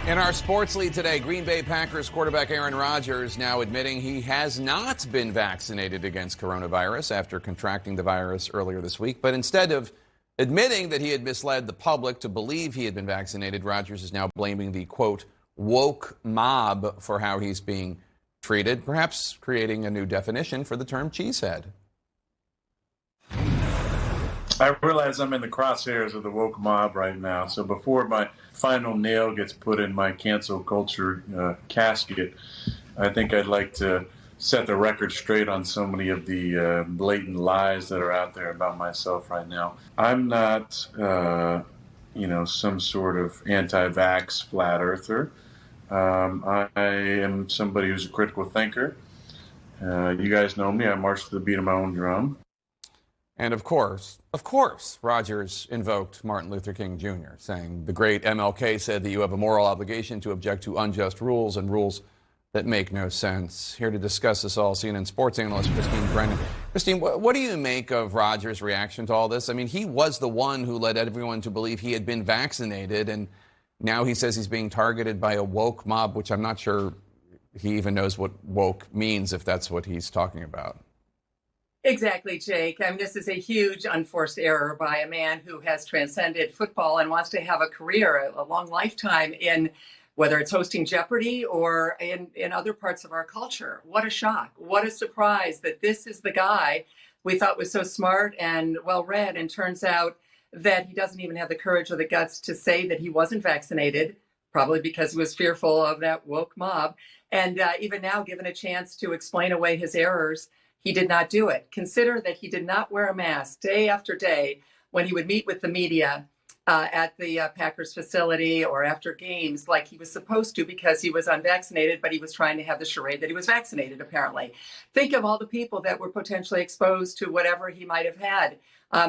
In our sports lead today, Green Bay Packers quarterback Aaron Rodgers now admitting he has not been vaccinated against coronavirus after contracting the virus earlier this week. But instead of admitting that he had misled the public to believe he had been vaccinated, Rodgers is now blaming the, quote, woke mob for how he's being treated, perhaps creating a new definition for the term cheesehead. I realize I'm in the crosshairs of the woke mob right now. So before my final nail gets put in my cancel culture casket, I think I'd like to set the record straight on so many of the blatant lies that are out there about myself right now. I'm not, some sort of anti-vax flat earther. I am somebody who's a critical thinker. You guys know me. I march to the beat of my own drum. And of course, Rodgers invoked Martin Luther King Jr., saying the great MLK said that you have a moral obligation to object to unjust rules and rules that make no sense. Here to discuss this all, CNN sports analyst Christine Brennan. Christine, what do you make of Rodgers' reaction to all this? I mean, he was the one who led everyone to believe he had been vaccinated, and now he says he's being targeted by a woke mob, which I'm not sure he even knows what woke means, if that's what he's talking about. Exactly, Jake. I mean, this is a huge unforced error by a man who has transcended football and wants to have a career, a long lifetime in whether it's hosting Jeopardy or in other parts of our culture. What a shock. What a surprise that this is the guy we thought was so smart and well-read, and turns out that he doesn't even have the courage or the guts to say that he wasn't vaccinated, probably because he was fearful of that woke mob. And even now, given a chance to explain away his errors, he did not do it. Consider that he did not wear a mask day after day when he would meet with the media at the Packers facility or after games like he was supposed to, because he was unvaccinated, but he was trying to have the charade that he was vaccinated, apparently. Think of all the people that were potentially exposed to whatever he might have had,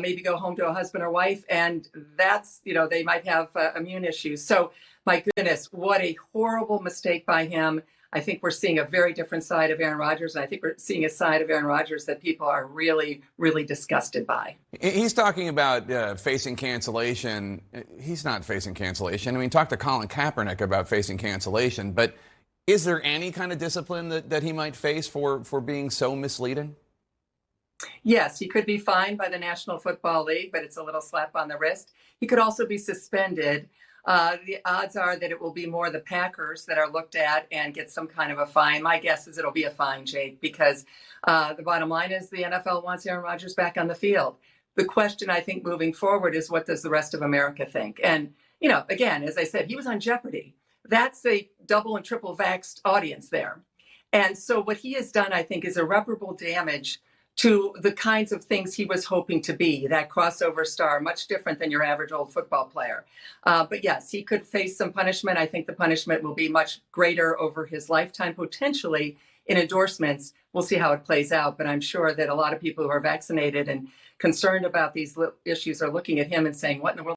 maybe go home to a husband or wife, and that's, they might have immune issues. So, my goodness, what a horrible mistake by him. I think we're seeing a very different side of Aaron Rodgers, and I think we're seeing a side of Aaron Rodgers that people are really, really disgusted by. He's talking about facing cancellation. He's not facing cancellation. I mean, talk to Colin Kaepernick about facing cancellation, but is there any kind of discipline that he might face for being so misleading? Yes, he could be fined by the National Football League, but it's a little slap on the wrist. He could also be suspended. The odds are that it will be more the Packers that are looked at and get some kind of a fine. My guess is it'll be a fine, Jake, because the bottom line is the NFL wants Aaron Rodgers back on the field. The question, I think, moving forward is, what does the rest of America think? And, again, as I said, he was on Jeopardy. That's a double and triple vaxxed audience there. And so what he has done, I think, is irreparable damage to the kinds of things he was hoping to be, that crossover star, much different than your average old football player. But yes, he could face some punishment. I think the punishment will be much greater over his lifetime, potentially in endorsements. We'll see how it plays out. But I'm sure that a lot of people who are vaccinated and concerned about these issues are looking at him and saying, what in the world